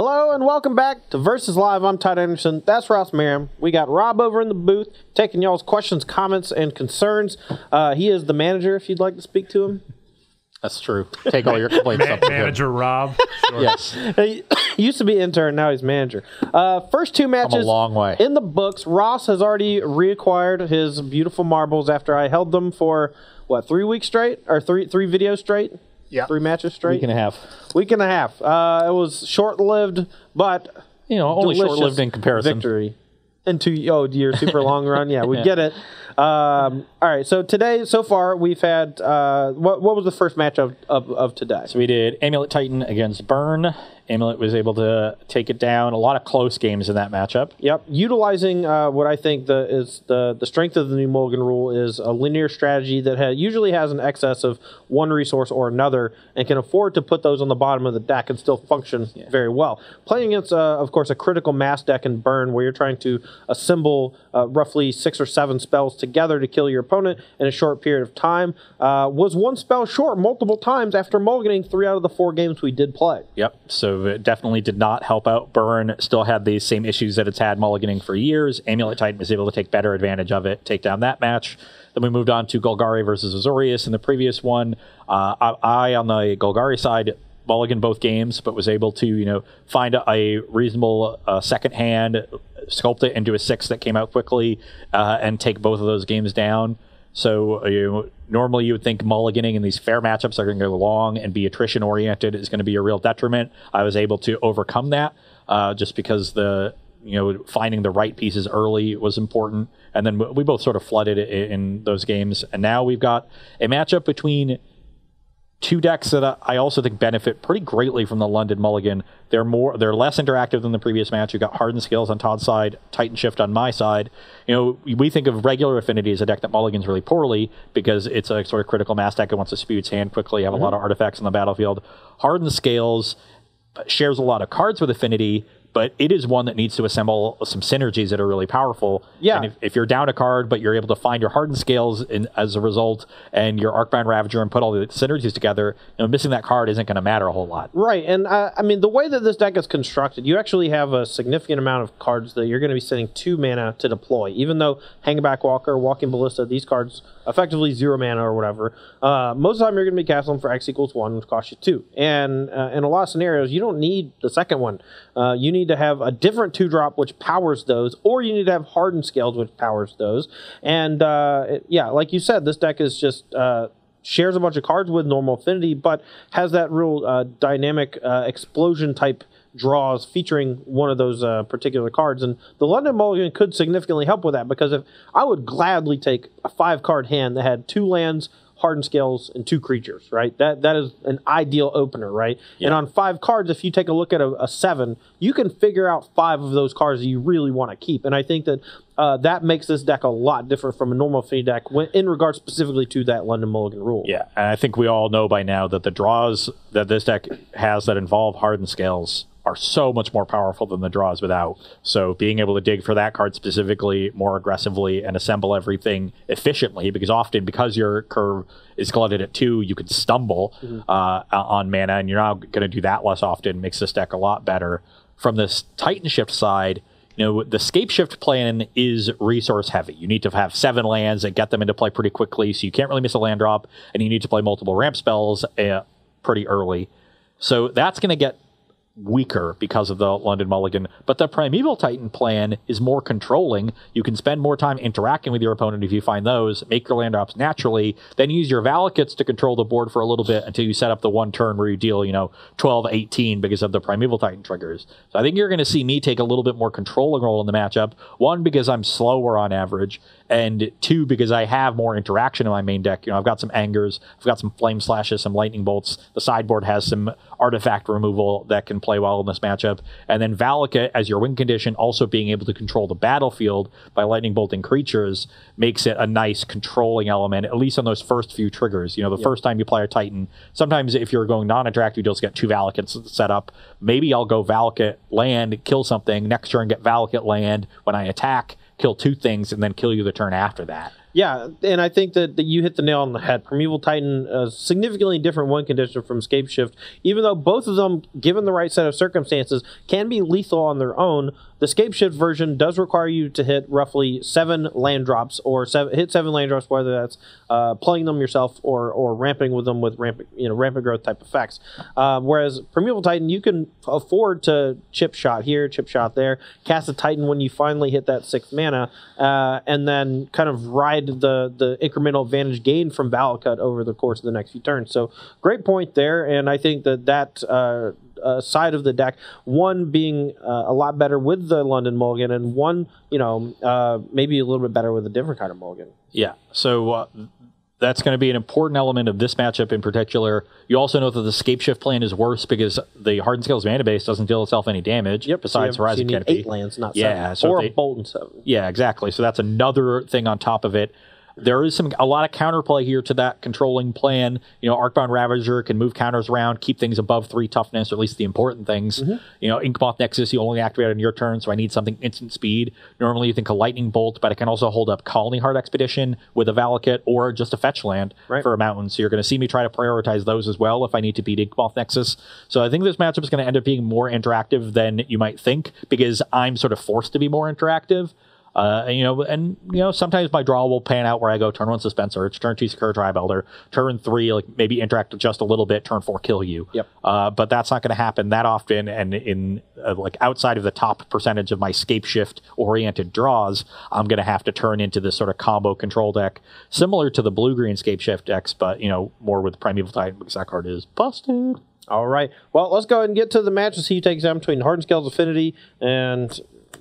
Hello and welcome back to Versus Live. I'm Todd Anderson. That's Ross Merriam. We got Rob over in the booth taking y'all's questions, comments, and concerns. He is the manager if you'd like to speak to him. That's true. Take all your complaints up to Manager him. Rob. Sure. Yes. He used to be intern, now he's manager. First two matches I'm a long way. in the books. Ross has already reacquired his beautiful marbles after I held them for, 3 weeks straight? Or three videos straight? Yeah. 3 matches straight? Week and a half. Week and a half. It was short-lived, but only short-lived in comparison. Victory. Into your super long run. Yeah, we get it. All right, so today, so far, we've had, what was the first match of today? So we did Amulet Titan against Burn. Amulet was able to take it down. A lot of close games in that matchup. Yep, utilizing what I think is the strength of the new Mulligan rule is a linear strategy that usually has an excess of one resource or another and can afford to put those on the bottom of the deck and still function very well. Playing against, of course, a critical mass deck in Burn where you're trying to assemble roughly 6 or 7 spells together to kill your opponent in a short period of time was one spell short multiple times after mulliganing 3 out of the 4 games we did play. Yep, so it definitely did not help out. Burn still had these same issues that it's had mulliganing for years. Amulet Titan was able to take better advantage of it, take down that match. Then we moved on to Golgari versus Azorius in the previous one. I on the Golgari side, mulligan both games, but was able to find a reasonable second hand, sculpt it into a 6 that came out quickly, and take both of those games down. So normally you would think mulliganing in these fair matchups are going to go long and be attrition oriented is going to be a real detriment. I was able to overcome that just because finding the right pieces early was important. And then we both sort of flooded it in those games. And now we've got a matchup between 2 decks that I also think benefit pretty greatly from the London Mulligan. They're less interactive than the previous match. You've got Hardened Scales on Todd's side, Titanshift on my side. We think of regular Affinity as a deck that mulligans really poorly because it's a sort of critical mass deck that wants to spew its hand quickly, have a lot of artifacts on the battlefield. Hardened Scales shares a lot of cards with Affinity, but it is one that needs to assemble some synergies that are really powerful. Yeah. And if you're down a card, but you're able to find your Hardened Scales as a result, and your Arcbound Ravager and put all the synergies together, missing that card isn't going to matter a whole lot. Right, and I mean, the way that this deck is constructed, you actually have a significant amount of cards that you're going to be sending 2 mana to deploy. Even though Hangback Walker, Walking Ballista, these cards effectively 0 mana or whatever, most of the time you're going to be casting them for X=1, which costs you 2. And in a lot of scenarios, you don't need the second one. You need to have a different 2-drop which powers those, or you need to have Hardened Scales which powers those. And like you said, this deck is just shares a bunch of cards with normal affinity, but has that real dynamic explosion type draws featuring one of those particular cards. And the London Mulligan could significantly help with that, because if I would gladly take a 5-card hand that had 2 lands, Hardened Scales, and 2 creatures, right? That is an ideal opener, right? Yeah. And on 5 cards, if you take a look at a 7, you can figure out 5 of those cards that you really want to keep. And I think that that makes this deck a lot different from a normal affinity deck in regards specifically to that London Mulligan rule. Yeah, and I think we all know by now that the draws that this deck has that involve Hardened Scales are so much more powerful than the draws without. So being able to dig for that card specifically more aggressively and assemble everything efficiently, because your curve is glutted at 2, you could stumble on mana, and you're now going to do that less often, makes this deck a lot better. From this Titanshift side, the Scapeshift plan is resource heavy. You need to have 7 lands and get them into play pretty quickly, so you can't really miss a land drop, and you need to play multiple ramp spells pretty early. So that's going to get weaker because of the London Mulligan, but the Primeval Titan plan is more controlling. You can spend more time interacting with your opponent if you find those, make your land drops naturally, then use your Valakuts to control the board for a little bit until you set up the one turn where you deal 12, 18 because of the Primeval Titan triggers. So I think you're going to see me take a little bit more controlling role in the matchup, 1, because I'm slower on average, and 2, because I have more interaction in my main deck. I've got some Angers, I've got some Flame Slashes, some Lightning Bolts. The sideboard has some artifact removal that can play well in this matchup. And then Valakut, as your win condition, also being able to control the battlefield by lightning bolting creatures, makes it a nice controlling element, at least on those first few triggers. The first time you play a Titan, sometimes if you're going non-interactive, you'll just get 2 Valakuts set up. Maybe I'll go Valakut land, kill something, next turn get Valakut land. When I attack, kill 2 things, and then kill you the turn after that. Yeah, and I think that you hit the nail on the head. Primeval Titan, a significantly different win condition from Scapeshift, even though both of them, given the right set of circumstances, can be lethal on their own. The Scapeshift version does require you to hit roughly 7 land drops, or hit 7 land drops, whether that's playing them yourself or ramping with them with rampant growth type effects. Whereas Primeval Titan, you can afford to chip shot here, chip shot there, cast a Titan when you finally hit that 6th mana, and then kind of ride the incremental advantage gained from Valid Cut over the course of the next few turns. So great point there, and I think that side of the deck, one being a lot better with the London Mulligan, and one, maybe a little bit better with a different kind of Mulligan. Yeah, so that's going to be an important element of this matchup in particular. You also know that the Scapeshift plan is worse because the Hardened Scales mana base doesn't deal itself any damage. Yep, besides so Horizon you need Canopy. 8 lands, not 7. So or a Bolt and 7. Yeah, exactly. So that's another thing on top of it. There is a lot of counterplay here to that controlling plan. Arcbound Ravager can move counters around, keep things above 3 toughness, or at least the important things. Inkmoth Nexus, you only activate on your turn, so I need something instant speed. Normally you think a Lightning Bolt, but I can also hold up Colony Heart Expedition with a Valakut or just a fetch land for a mountain. So you're going to see me try to prioritize those as well if I need to beat Inkmoth Nexus. So I think this matchup is going to end up being more interactive than you might think because I'm sort of forced to be more interactive. Sometimes my draw will pan out where I go turn 1 Suspense Urge, turn 2 Secure Tribe Elder, turn 3 maybe interact just a little bit, turn 4 kill you. Yep. But that's not going to happen that often, and in outside of the top percentage of my Scapeshift oriented draws, I'm going to have to turn into this sort of combo control deck similar to the blue-green Scapeshift decks, but more with Primeval Titan because that card is busted. All right. Well, let's go ahead and get to the match and see who takes down between Hardened Scales Affinity and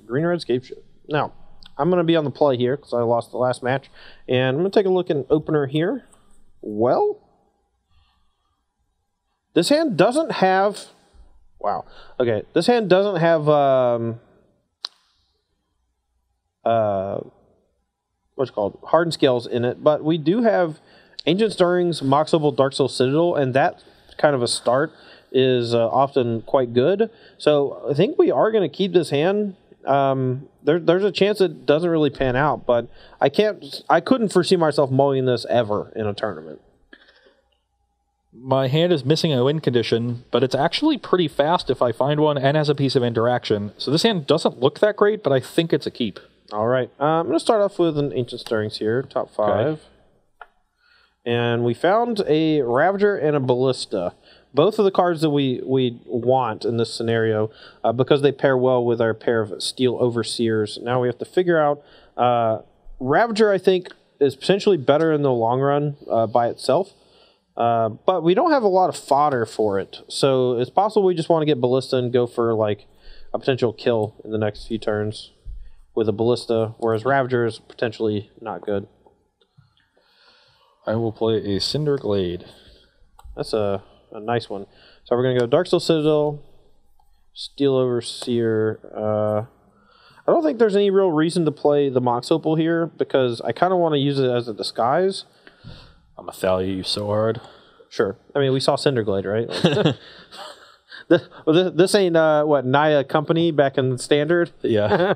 Green Red Scapeshift. Now, I'm going to be on the play here because I lost the last match. And I'm going to take a look at an opener here. Well, this hand doesn't have... Wow. Okay, this hand doesn't have... what's it called? Hardened Scales in it. But we do have Ancient Stirrings, Mox Opal, Darksoul Citadel. And that kind of a start is often quite good. So I think we are going to keep this hand... There's a chance it doesn't really pan out, but I couldn't foresee myself mulling this ever in a tournament. My hand is missing a win condition, but it's actually pretty fast if I find one and has a piece of interaction. So this hand doesn't look that great, but I think it's a keep. All right. I'm going to start off with an Ancient Stirrings here, top 5. Okay. And we found a Ravager and a Ballista. Both of the cards that we want in this scenario because they pair well with our pair of Steel Overseers. Now we have to figure out... Ravager, I think, is potentially better in the long run by itself. But we don't have a lot of fodder for it. So it's possible we just want to get Ballista and go for like a potential kill in the next few turns with a Ballista, whereas Ravager is potentially not good. I will play a Cinder Glade. That's a nice one. So we're going to go Darksoul Citadel, Steel Overseer. I don't think there's any real reason to play the Mox Opal here because I kind of want to use it as a disguise. I'm going to value you so hard. Sure. I mean, we saw Cinderglade, right? This ain't, Naya Company back in Standard? Yeah.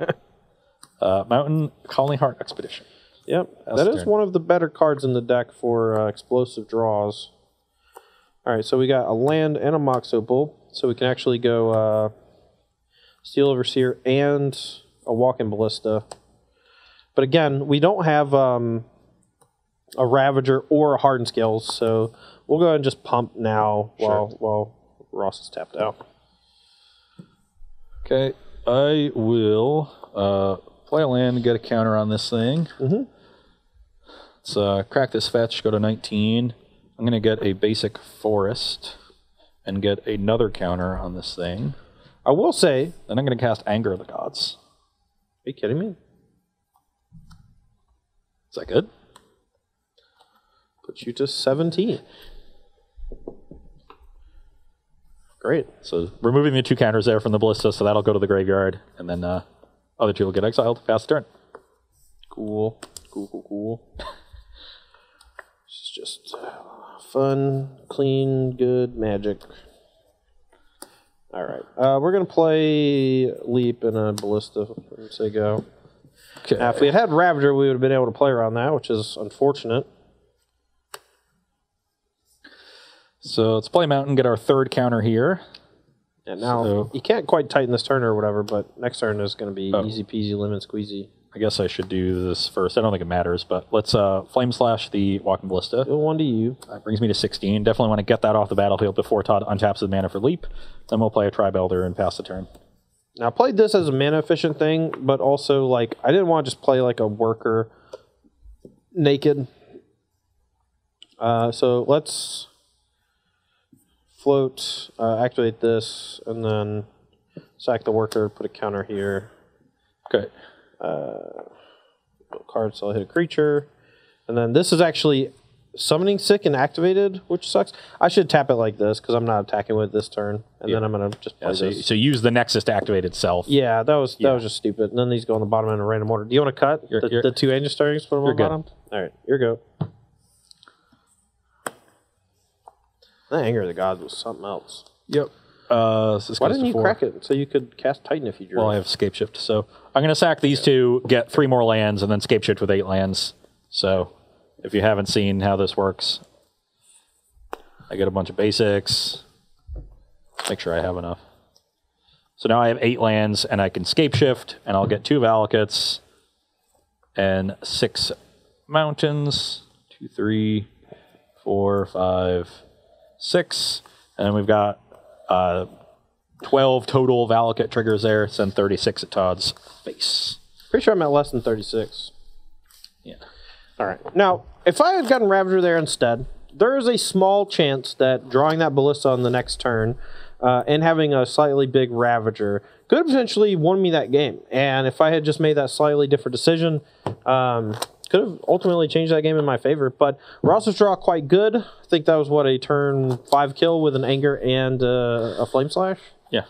Mountain Colony Heart Expedition. Yep. That is one of the better cards in the deck for explosive draws. All right, so we got a land and a Mox Opal, so we can actually go Steel Overseer and a Walking Ballista. But again, we don't have a Ravager or a Hardened Scales, so we'll go ahead and just pump now while Ross is tapped out. Okay, I will play a land and get a counter on this thing. Let's crack this fetch, go to 19. I'm going to get a basic forest and get another counter on this thing. I will say... Then I'm going to cast Anger of the Gods. Are you kidding me? Is that good? Put you to 17. Great. So removing the 2 counters there from the Ballista, so that'll go to the graveyard, and then other 2 will get exiled. Pass the turn. Cool. Cool. This is just fun, clean, good magic. All right. We're going to play Leap and a Ballista. Say go. Okay. Now, if we had Ravager, we would have been able to play around that, which is unfortunate. So let's play Mountain, get our third counter here. And now, you can't quite tighten this turn or whatever, but next turn is going to be easy peasy lemon squeezy. I guess I should do this first. I don't think it matters, but let's Flame Slash the Walking Ballista. 1 to you. That brings me to 16. Definitely want to get that off the battlefield before Todd untaps his mana for Leap. Then we'll play a Tribe Elder and pass the turn. Now, I played this as a mana efficient thing, but also, like, I didn't want to just play like a worker naked. So let's float, activate this, and then sack the worker, put a counter here. Okay. Card, so I'll hit a creature. And then this is actually summoning sick and activated, which sucks. I should tap it like this because I'm not attacking with this turn. And then I'm going to just play this. So use the Nexus to activate itself. Yeah, that was just stupid. And then these go on the bottom end of random order. Do you want to cut the 2 Ancient Stirrings? Put them on the bottom? All right, your go. That Anger of the Gods was something else. Yep. Why didn't you crack it so you could cast Titan if you drew? Well, I have Scape Shift, so I'm going to sack these two, get 3 more lands, and then Scape Shift with 8 lands. So if you haven't seen how this works, I get a bunch of basics. Make sure I have enough. So now I have 8 lands, and I can Scape Shift, and I'll get 2 Valakuts and 6 mountains. 2, 3, 4, 5, 6. And then we've got 12 total Valakut triggers there. Send 36 at Todd's face. Pretty sure I'm at less than 36. Yeah. All right. Now, if I had gotten Ravager there instead, there is a small chance that drawing that Ballista on the next turn and having a slightly big Ravager could have potentially won me that game. And if I had just made that slightly different decision, could have ultimately changed that game in my favor. But Ross's draw quite good. I think that was, a turn 5 kill with an Anger and a Flame Slash? Yeah.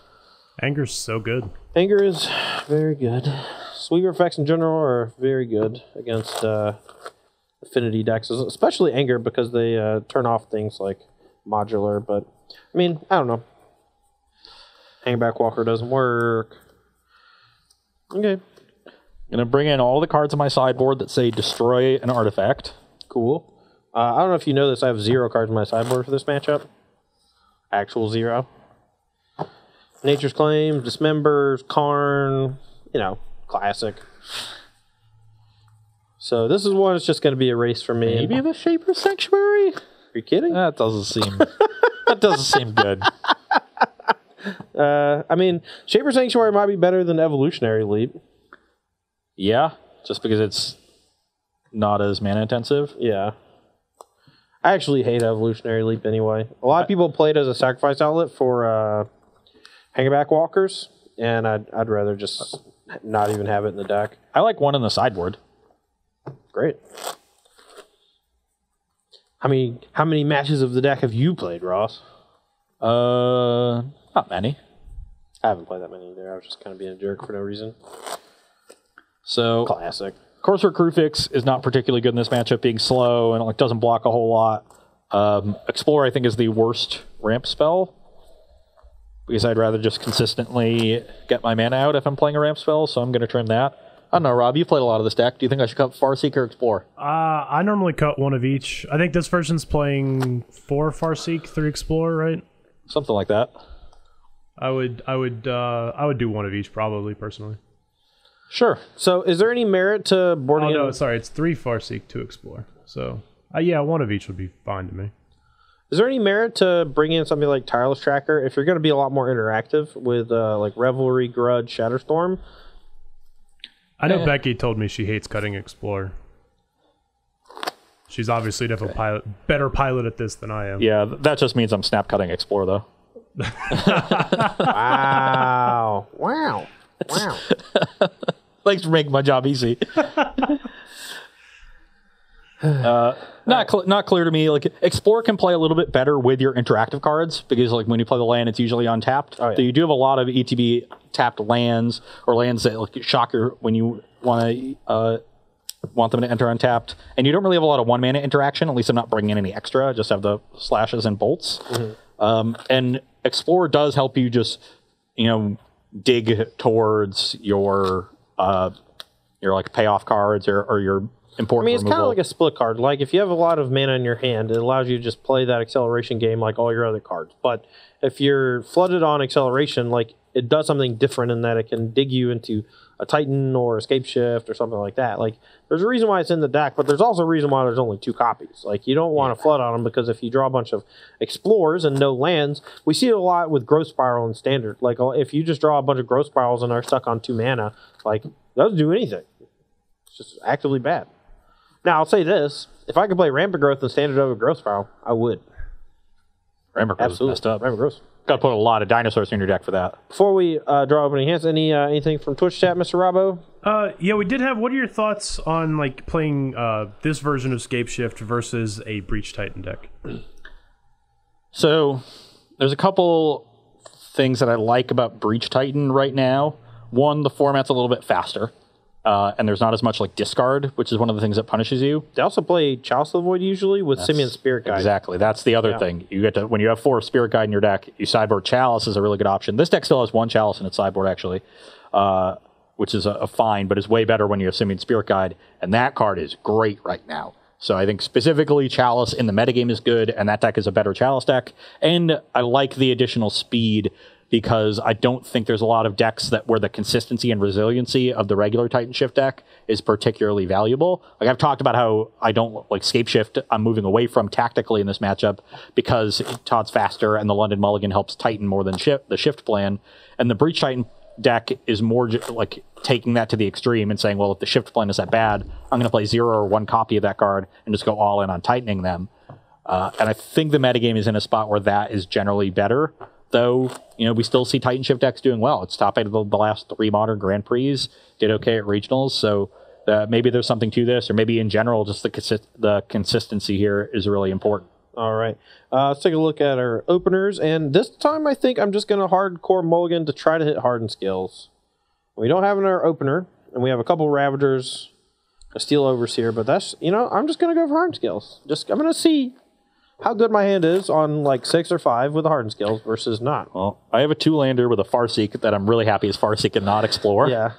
Anger's so good. Anger is very good. Sweeper effects in general are very good against affinity decks, especially Anger, because they turn off things like modular. But, I mean, I don't know. Hangback Walker doesn't work. Okay. I'm going to bring in all the cards on my sideboard that say destroy an artifact. Cool. I don't know if you know this. I have 0 cards on my sideboard for this matchup. Actual 0. Nature's Claim, Dismembers, Karn, classic. So this is one that's just going to be a race for me. Maybe the Shaper's Sanctuary? Are you kidding? That doesn't seem good. I mean, Shaper's Sanctuary might be better than Evolutionary Leap. Yeah, just because it's not as mana intensive. Yeah. I actually hate Evolutionary Leap anyway. A lot of people play it as a sacrifice outlet for Hangback Walkers, and I'd rather just not even have it in the deck. I like one in the sideboard. Great. How many matches of the deck have you played, Ross? Not many. I haven't played that many either. I was just kind of being a jerk for no reason. So classic. Courser Crufix is not particularly good in this matchup, being slow and it doesn't block a whole lot. Explore, I think, is the worst ramp spell because I'd rather just consistently get my mana out if I'm playing a ramp spell, so I'm going to trim that. I don't know, Rob, you played a lot of this deck. Do you think I should cut Farseek or Explore? I normally cut one of each. I think this version's playing 4 Farseek, 3 Explore, right? Something like that. I would do one of each probably, personally. Sure. So is there any merit to boarding no, sorry, it's 3 Farseek, 2 Explore. So, yeah, one of each would be fine to me. Is there any merit to bringing in something like Tireless Tracker if you're going to be a lot more interactive with like Revelry, Grudge, Shatterstorm? I know Becky told me she hates cutting Explore. She's obviously definitely better pilot at this than I am. Yeah, that just means I'm snap cutting Explore, though. Wow. Wow. Wow. Thanks for making my job easy. Not clear to me. Like Explore can play a little bit better with your interactive cards because like when you play the land, it's usually untapped. Oh, yeah. So you do have a lot of ETB tapped lands or lands that like shock your when you want them to enter untapped, and you don't really have a lot of 1 mana interaction. At least I'm not bringing in any extra. I just have the slashes and bolts. Mm-hmm. And Explore does help you just dig towards your your like payoff cards or your important. I mean, it's kind of removal. like a split card. Like if you have a lot of mana in your hand, it allows you to just play that acceleration game like all your other cards. But if you're flooded on acceleration, like it does something different in that it can dig you into a Titan or Escape Shift or something like that. Like there's a reason why it's in the deck, but there's also a reason why there's only 2 copies. Like you don't want to flood on them because if you draw a bunch of Explorers and no lands, we see it a lot with Growth Spiral and Standard. Like if you just draw a bunch of Growth Spirals and are stuck on 2 mana, like it doesn't do anything. It's just actively bad. Now, I'll say this. If I could play Rampant Growth and Standard over Growth Spiral, I would. Rampant Growth is messed up. Rampant Growth. Got to put a lot of dinosaurs in your deck for that. Before we draw opening hands, anything from Twitch chat, Mr. Robbo? Yeah, we did have. What are your thoughts on like playing this version of Escape Shift versus a Breach Titan deck? So there's a couple things that I like about Breach Titan right now. One, the format's a little bit faster. And there's not as much like discard, which is one of the things that punishes you. They also play Chalice of the Void usually with Simian Spirit Guide. Exactly. That's the other thing. You get to when you have 4 Spirit Guide in your deck, you sideboard Chalice is a really good option. This deck still has 1 Chalice in its sideboard actually, which is a fine, but is way better when you have Simian Spirit Guide, and that card is great right now. So I think specifically Chalice in the metagame is good, and that deck is a better Chalice deck. And I like the additional speed because I don't think there's a lot of decks where the consistency and resiliency of the regular Titanshift deck is particularly valuable. Like I've talked about how I don't like Escape Shift. I'm moving away from tactically in this matchup because Todd's faster and the London Mulligan helps Titan more than the Shift plan. And the Breach Titan deck is more like taking that to the extreme and saying, well, if the Shift plan is that bad, I'm going to play 0 or 1 copy of that card and just go all in on tightening them. And I think the metagame is in a spot where that is generally better. Though, you know, we still see Titanshift decks doing well. It's top 8 of the last 3 modern Grand Prix, did okay at regionals. So maybe there's something to this, or maybe in general, just the consistency here is really important. All right. Let's take a look at our openers. And this time, I think I'm just going to hardcore mulligan to try to hit Hardened skills. We don't have our opener, and we have a couple Ravagers, a Steel Overseer, but that's, you know, I'm just going to go for Hardened skills. I'm going to see how good my hand is on like 6 or 5 with the Hardened skills versus not. Well, I have a 2-lander with a Farseek that I'm really happy is Farseek and not Explore. Yeah.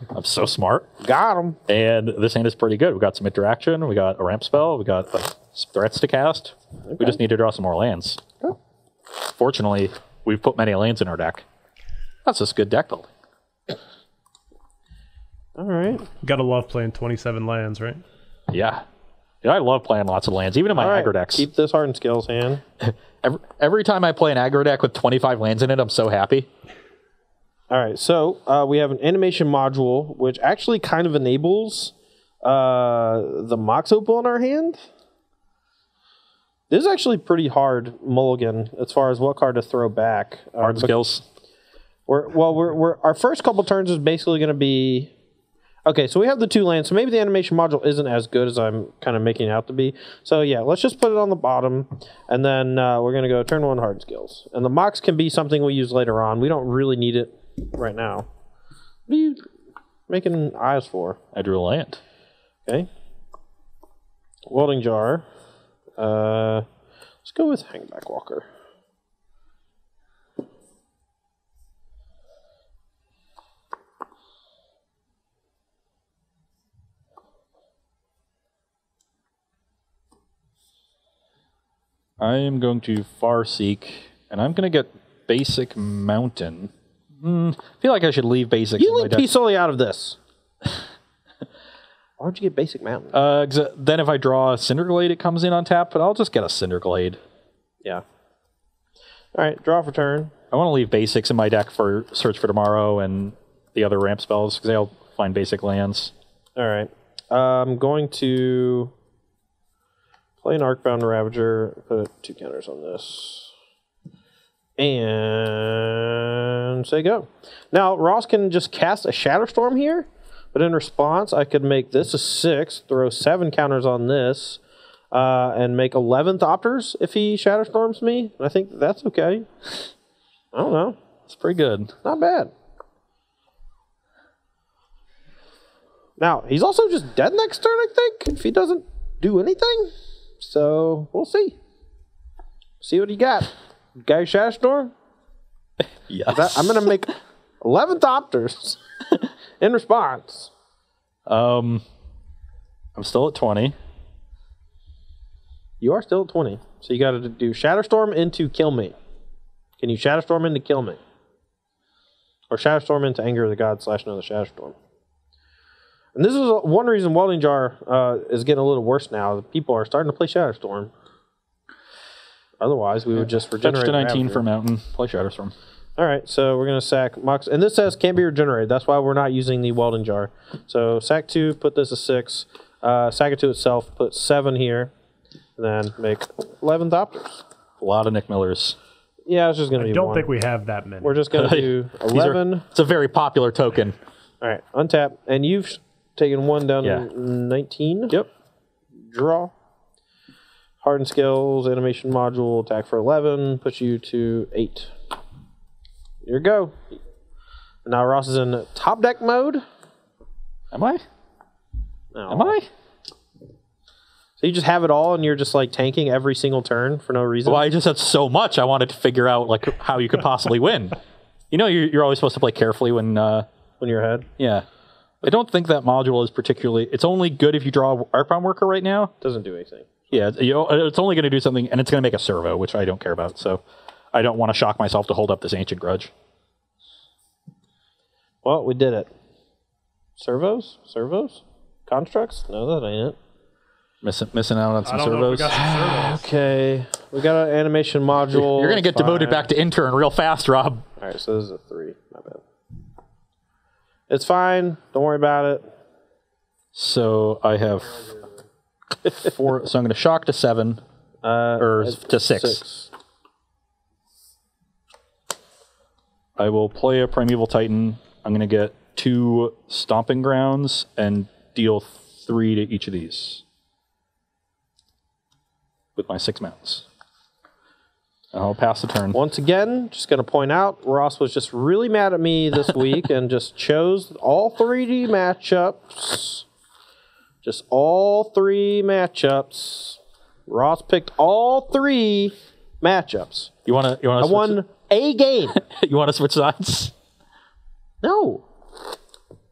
I'm so smart. Got him. And this hand is pretty good. We got some interaction. We got a ramp spell. We got threats to cast. Okay. We just need to draw some more lands. Okay. Fortunately, we've put many lands in our deck. That's just good deck building. All right. Gotta love playing 27 lands, right? Yeah. I love playing lots of lands, even in my aggro decks. Keep this Hardened skills hand. Every time I play an aggro deck with 25 lands in it, I'm so happy. All right, so we have an animation module, which actually kind of enables the Mox Opal in our hand. This is actually pretty hard mulligan as far as what card to throw back. Hard skills. Our first couple turns is basically going to be... Okay, so we have the 2 lands, so maybe the animation module isn't as good as I'm kind of making it out to be. So yeah, let's just put it on the bottom, and then we're going to go turn 1 Hardened skills. And the Mox can be something we use later on. We don't really need it right now. What are you making eyes for? I drew a land. Okay. Welding Jar. Let's go with Hangback Walker. I am going to Farseek, and I'm going to get Basic Mountain. I feel like I should leave Basic. You leave Peace Solely out of this. Why'd you get Basic Mountain? Then if I draw a Cinderglade, it comes in on tap, but I'll just get a Cinderglade. Yeah. All right, draw for turn. I want to leave Basics in my deck for Search for Tomorrow and the other ramp spells, because they'll find basic lands. All right. I'm going to... play an Arcbound Ravager, put 2 counters on this, and say go. Now, Ross can just cast a Shatterstorm here, but in response, I could make this a 6, throw 7 counters on this, and make 11 Thopters if he Shatterstorms me. I think that's okay. I don't know. It's pretty good. Not bad. Now, he's also just dead next turn, I think, if he doesn't do anything. So, we'll see. See what he got. Guy Shatterstorm? Yes. I'm going to make 11 Thopters in response. I'm still at 20. You are still at 20. So you got to do Shatterstorm into Kill Me. Can you Shatterstorm into Kill Me? Or Shatterstorm into Anger of the Gods / another Shatterstorm. And this is one reason Welding Jar is getting a little worse now. People are starting to play Shatterstorm. Otherwise, we would just regenerate. Fetch to 19 for Mountain. Play Shatterstorm. All right, so we're going to sack Mox. And this says can't be regenerated. That's why we're not using the Welding Jar. So sack 2, put this at 6. Sack it to itself, put 7 here. And then make 11 Thopters. A lot of Nick Millers. Yeah, it's just going to be I don't one. think we have that many. We're just going to do 11. It's a very popular token. All right, untap. And you've taken 1 down Yeah. to 19. Yep. Draw. Hardened Skills, Animation Module, attack for 11, puts you to 8. Here we go. Now Ross is in top deck mode. Am I? No. Am I? So you just have it all and you're just like tanking every single turn for no reason? Well, I just had so much I wanted to figure out like how you could possibly win. You know, you're always supposed to play carefully when you're ahead? Yeah. I don't think that module is particularly... It's only good if you draw Arcbound Worker right now. Doesn't do anything. Yeah, it's only going to do something, and it's going to make a servo, which I don't care about, so I don't want to shock myself to hold up this Ancient Grudge. Well, we did it. Servos? Servos? Constructs? No, that ain't it. Missing out on some servos. We got some servos. Okay. We got an animation module. You're going to get demoted back to intern real fast, Rob. All right, so this is a 3. Not bad. It's fine. Don't worry about it. So I have 4. So I'm going to shock to 7, or to 6. I will play a Primeval Titan. I'm going to get 2 Stomping Grounds and deal 3 to each of these with my 6 mounts. I'll pass the turn. Once again, just going to point out, Ross was just really mad at me this week and just chose all 3D matchups. Just all 3 matchups. Ross picked all 3 matchups. You want to? I won a game. You want to switch sides? No.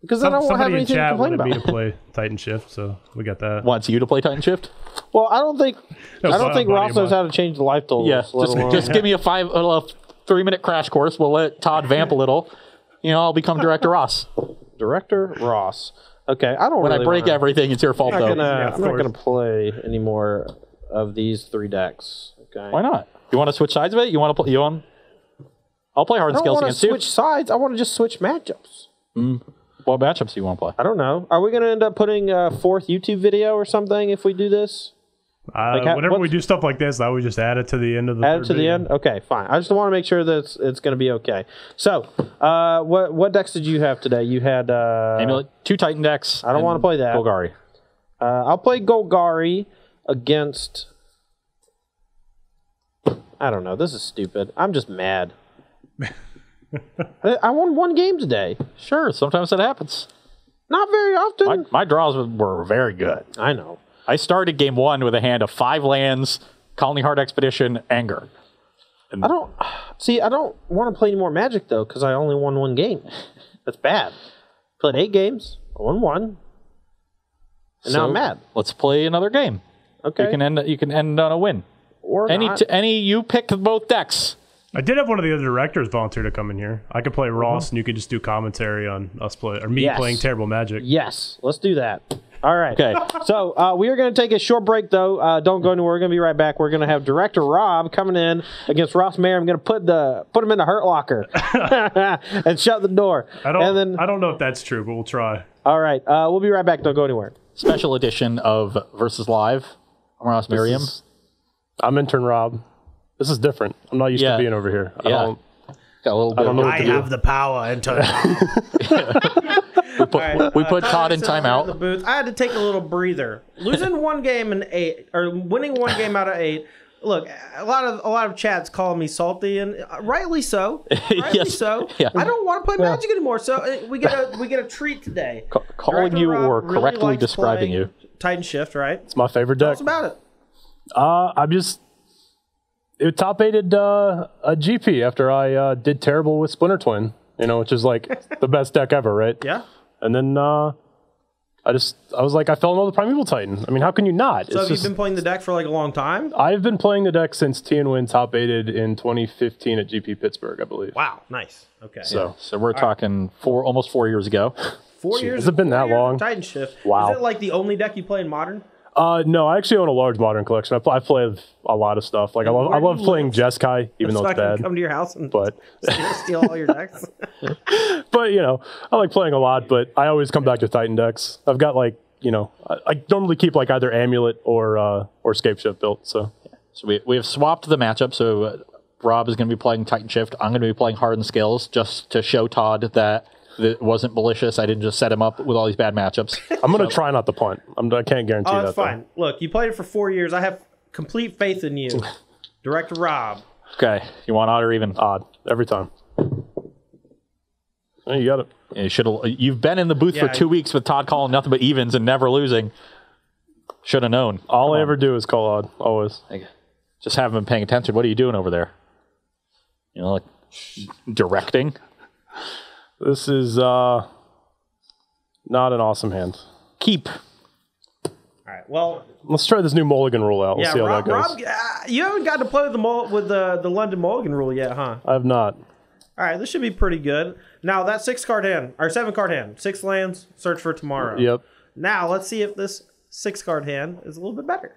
Because then I won't have anything to complain about. Somebody in chat wanted me to play Titanshift, so we got that. Wants you to play Titanshift? Well, I don't think Ross knows how to change the life totals. Yeah, just give me a 3-minute crash course. We'll let Todd vamp a little. You know, I'll become Director Ross. Director Ross. Okay, I don't. When really I break everything, it's your fault, though. I'm not going to play any more of these 3 decks. Okay. Why not? You want to switch sides of it? You want to play? I'll play Hardened Skills against you. I don't want to switch sides. I want to just switch matchups. What matchups do you want to play? I don't know. Are we going to end up putting a 4th YouTube video or something if we do this? Whenever we do stuff like this, I would just add it to the end of the Add it to the end? Okay, fine. I just want to make sure that it's going to be okay. So, what decks did you have today? You had... 2 Titan decks. I don't want to play that. Golgari. I'll play Golgari against... I don't know. This is stupid. I'm just mad. I won 1 game today. Sure, sometimes that happens. Not very often. My draws were very good. I know. I started game 1 with a hand of 5 lands, Colony Heart Expedition, Anger. And I don't want to play any more Magic, though, because I only won 1 game. That's bad. Played 8 games. I won 1. And now I'm mad. Let's play another game. Okay. You can end on a win. Or you pick both decks. I did have one of the other directors volunteer to come in here. I could play Ross, and you could just do commentary on us playing terrible Magic. Yes, let's do that. All right. Okay. So we are going to take a short break, though. Don't go anywhere. We're going to be right back. We're going to have Director Rob coming in against Ross Mayer. I'm going to put him in the hurt locker and shut the door. I don't know if that's true, but we'll try. All right. We'll be right back. Don't go anywhere. Special edition of Versus Live. I'm Ross Merriam. I'm intern Rob. This is different. I'm not used to being over here. Got a little bit. I have the power, intern. We put Todd in timeout. The booth. I had to take a little breather. Losing 1 game in 8, or winning 1 game out of 8. Look, a lot of chats calling me salty, and rightly so. Rightly so. Yeah. I don't want to play Magic anymore, so we get a treat today. Calling you Rob or really correctly likes describing you. Titanshift, right? It's my favorite Tell deck. us about it. It top-aided a GP after I did terrible with Splinter Twin, which is like the best deck ever, right? Yeah. And then I I was like, I fell in love with Primeval Titan. I mean, how can you not? So have you been playing the deck for like a long time? I've been playing the deck since Win top 8'd in 2015 at GP Pittsburgh, I believe. Wow, nice. Okay. So we're talking almost 4 years ago. 4 years? Has it been that long? Titanshift. Wow. Is it like the only deck you play in Modern? No, I actually own a large Modern collection. I play a lot of stuff. Like I love playing Jeskai, even though it's bad. Come to your house and But steal all your decks. But I like playing a lot. But I always come back to Titan decks. I've got I normally keep like either Amulet or Scapeshift built. So we have swapped the matchup. So Rob is going to be playing Titanshift. I'm going to be playing Hardened Scales just to show Todd that it wasn't malicious. I didn't just set him up with all these bad matchups. I'm going to try not to punt. I can't guarantee that. That's fine. Look, you played it for 4 years. I have complete faith in you. Director Rob. Okay. You want odd or even? Odd. Every time. You got it. You've been in the booth for 2 weeks with Todd calling nothing but evens and never losing. Should have known. All I ever do is call odd. Always. Just haven't been paying attention. What are you doing over there? Like directing? This is not an awesome hand. Keep. All right. Well, let's try this new Mulligan rule out. We'll see how that goes. Rob, you haven't got to play with the London Mulligan rule yet, huh? I have not. All right, this should be pretty good. Now that 6-card hand or 7-card hand, 6 lands, search for tomorrow. Yep. Now let's see if this 6-card hand is a little bit better.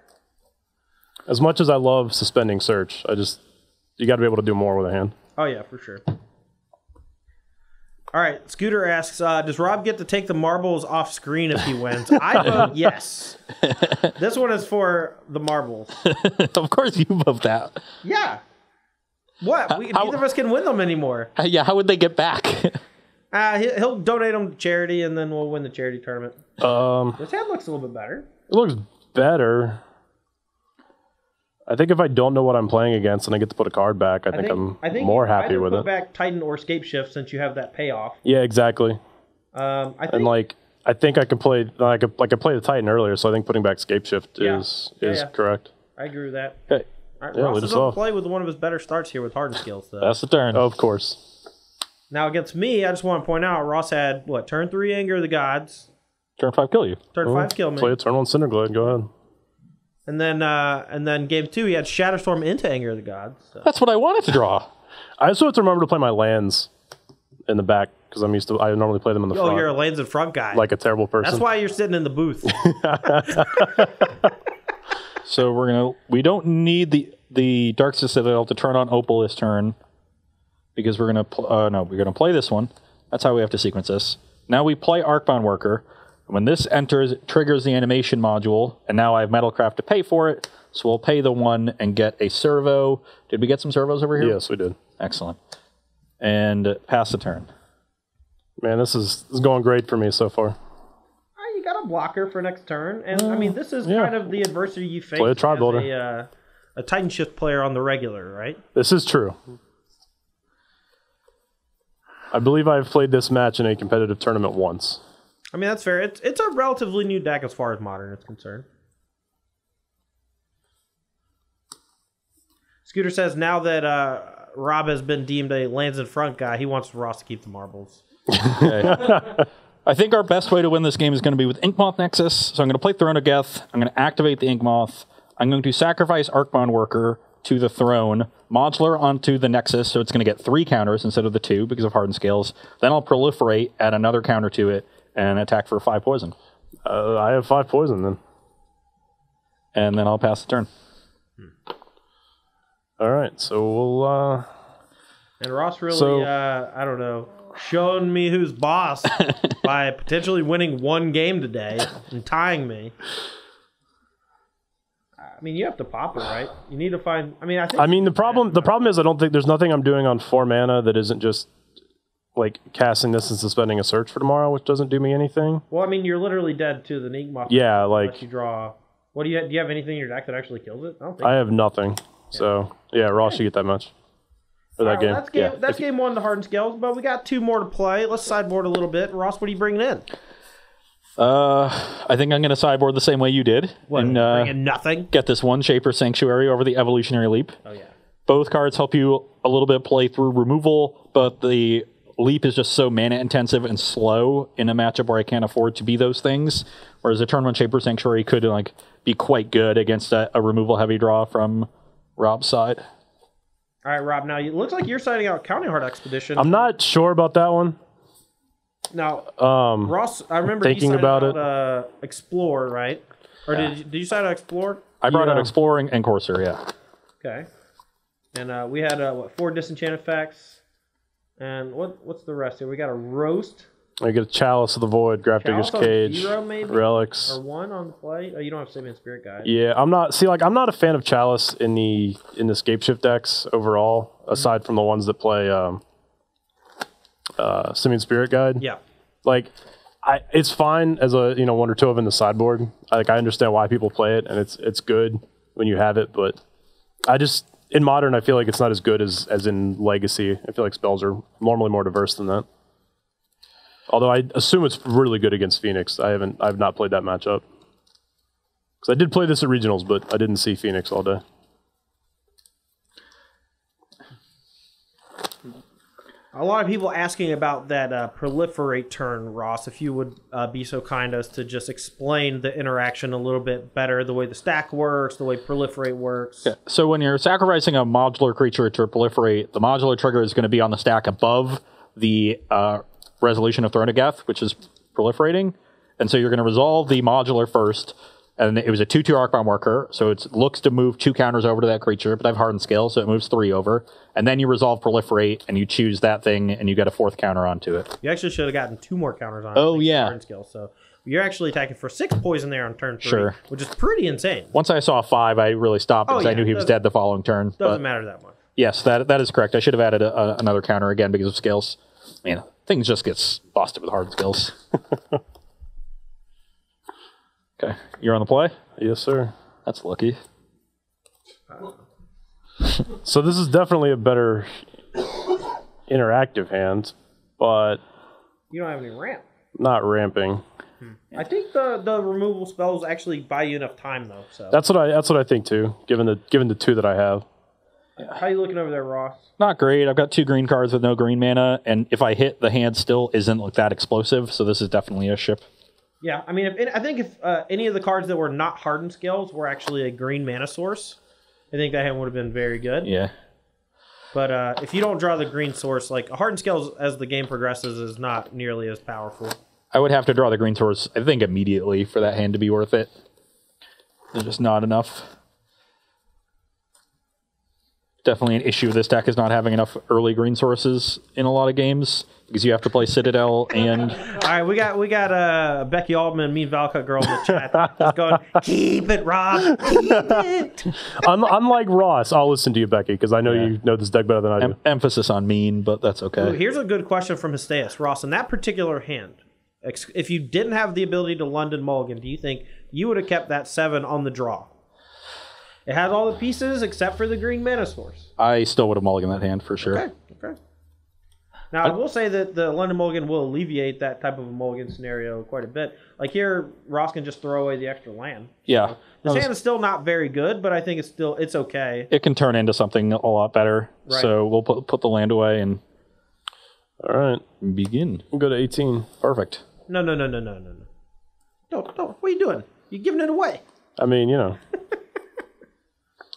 As much as I love suspending search, you got to be able to do more with a hand. Oh yeah, for sure. All right, Scooter asks, does Rob get to take the marbles off screen if he wins? I vote yes. This one is for the marbles. Of course you vote that. Yeah. What? Neither of us can win them anymore. Yeah, how would they get back? He'll donate them to charity, and then we'll win the charity tournament. This hand looks a little bit better. It looks better. I think if I don't know what I'm playing against and I get to put a card back, I think I'm more happy with it. Put back Titan or Scapeshift since you have that payoff. Yeah, exactly. I think I can play. I played the Titan earlier, so I think putting back Scapeshift is correct. I agree with that. Okay. All right, Ross is on play with one of his better starts here with Hardened Skills, though. That's the turn. Of course. Now against me, I just want to point out Ross had turn 3 Anger of the Gods. Turn 5 kill you. Turn 5 kill me. Play a turn 1 Cinderglade. Go ahead. And then game 2, he had Shatterstorm into Anger of the Gods. So. That's what I wanted to draw. I also have to remember to play my lands in the back because I normally play them in the front. Oh, you're a lands in front guy. Like a terrible person. That's why you're sitting in the booth. So we don't need the Dark Citadel to turn on Opal this turn because we're gonna play this one. That's how we have to sequence this. Now we play Arcbound Worker. When this enters, it triggers the animation module, and now I have Metalcraft to pay for it, so we'll pay the 1 and get a servo. Did we get some servos over here? Yes, we did. Excellent. And pass the turn. Man, this is going great for me so far. You got a blocker for next turn, and I mean, this is kind of the adversity you face play a Tribe as Builder. A Titanshift player on the regular, right? This is true. I believe I've played this match in a competitive tournament once. I mean, that's fair. It's a relatively new deck as far as Modern is concerned. Scooter says now that Rob has been deemed a lands in front guy, he wants Ross to keep the marbles. Okay. I think our best way to win this game is going to be with Inkmoth Nexus. So I'm going to play Throne of Geth. I'm going to activate the Inkmoth. I'm going to sacrifice Arcbound Worker to the Throne, modular onto the Nexus, so it's going to get 3 counters instead of the 2 because of Hardened Scales. Then I'll proliferate, add another counter to it, and attack for 5 poison. I have 5 poison then. And then I'll pass the turn. All right, so we'll... And Ross really, I don't know, showing me who's boss by potentially winning 1 game today and tying me. I mean, you have to pop it, right? You need to find... the problem is I don't think there's nothing I'm doing on 4 mana that isn't just like casting this and suspending a search for tomorrow, which doesn't do me anything. Well, I mean, you're literally dead to the Enigma. Yeah, like you draw. What do you have? Do you have anything in your deck that actually kills it? I don't think. I have nothing. Yeah. So yeah, Ross should get that much for that game. That's game 1 to Hardened Scales, but we got 2 more to play. Let's sideboard a little bit. Ross, what are you bringing in? I think I'm going to sideboard the same way you did. Bring in nothing. Get this 1 Shaper Sanctuary over the Evolutionary Leap. Oh yeah. Both cards help you a little bit play through removal, but the Leap is just so mana intensive and slow in a matchup where I can't afford to be those things. Whereas a Turn 1 Shaper Sanctuary could like be quite good against a removal heavy draw from Rob's side. All right, Rob. Now it looks like you're signing out Counting Heart Expedition. I'm not sure about that one. Now, Ross, I remember thinking you about it. Explore, right? Or did you sign out Explore? I brought out Exploring and Courser, yeah. Okay. And we had 4 disenchant effects. And what's the rest here? We got a Roast. I get a Chalice of the Void, Grafdigger's Cage, 0 maybe? Relics. Or 1 on the play. Oh, you don't have Simeon Spirit Guide. Yeah, I'm not a fan of Chalice in the Scapeshift decks overall, aside from the ones that play Simeon Spirit Guide. Yeah. Like it's fine as a 1 or 2 of in the sideboard. I understand why people play it, and it's good when you have it, but in Modern I feel like it's not as good as in Legacy. I feel like spells are normally more diverse than that. Although I assume it's really good against Phoenix. I've not played that matchup. Because I did play this at regionals, but I didn't see Phoenix all day. A lot of people asking about that proliferate turn, Ross. If you would be so kind as to just explain the interaction a little bit better, the way the stack works, the way proliferate works. Yeah. So when you're sacrificing a modular creature to proliferate, the modular trigger is going to be on the stack above the Resolution of Throne of Geth, which is proliferating. And so you're going to resolve the modular first. And it was a 2/2 Arcbound Worker, so it looks to move 2 counters over to that creature, but I have Hardened Scale, so it moves 3 over. And then you resolve Proliferate, and you choose that thing, and you get a 4th counter onto it. You actually should have gotten 2 more counters on it. Oh, yeah. Hardened Scale, so you're actually attacking for 6 poison there on turn 3, Sure. which is pretty insane. Once I saw 5, I really stopped because I knew he was dead the following turn. Doesn't matter that much. Yes, that is correct. I should have added another counter again because of scales. Man, things just gets busted with Hardened Scales. Okay, you're on the play? Yes, sir. That's lucky. So this is definitely a better interactive hand, but You don't have any ramp. not ramping. I think the removal spells actually buy you enough time though. So That's what I think too. Given the 2 that I have. how you looking over there, Ross? Not great. I've got 2 green cards with no green mana, and if I hit, the hand still isn't like that explosive, so this is definitely a ship. Yeah, I mean, I think if any of the cards that were not Hardened Scales were actually a green mana source, I think that hand would have been very good. Yeah. But if you don't draw the green source, like Hardened Scales as the game progresses is not nearly as powerful. I would have to draw the green source, I think, immediately for that hand to be worth it. There's just not enough. Definitely an issue with this deck is not having enough early green sources in a lot of games because you have to play Citadel and... All right, we got Becky Altman, Mean Valcut Girl in the chat. Just going, keep it, Rob, keep it. Unlike Ross, I'll listen to you, Becky, because I know you know this deck better than I do. Emphasis on mean, but that's okay. Ooh, here's a good question from Histeus. Ross, in that particular hand, if you didn't have the ability to London Mulligan, do you think you would have kept that 7 on the draw? It has all the pieces except for the green mana source. I still would have mulliganed that hand for sure. Okay. Now, I will say that the London Mulligan will alleviate that type of a mulligan scenario quite a bit. Like here, Ross can just throw away the extra land. Yeah. This hand is still not very good, but I think it's okay. It can turn into something a lot better. Right. So we'll put the land away and All right. begin. We'll go to 18. Perfect. No. Don't. What are you doing? You're giving it away. I mean,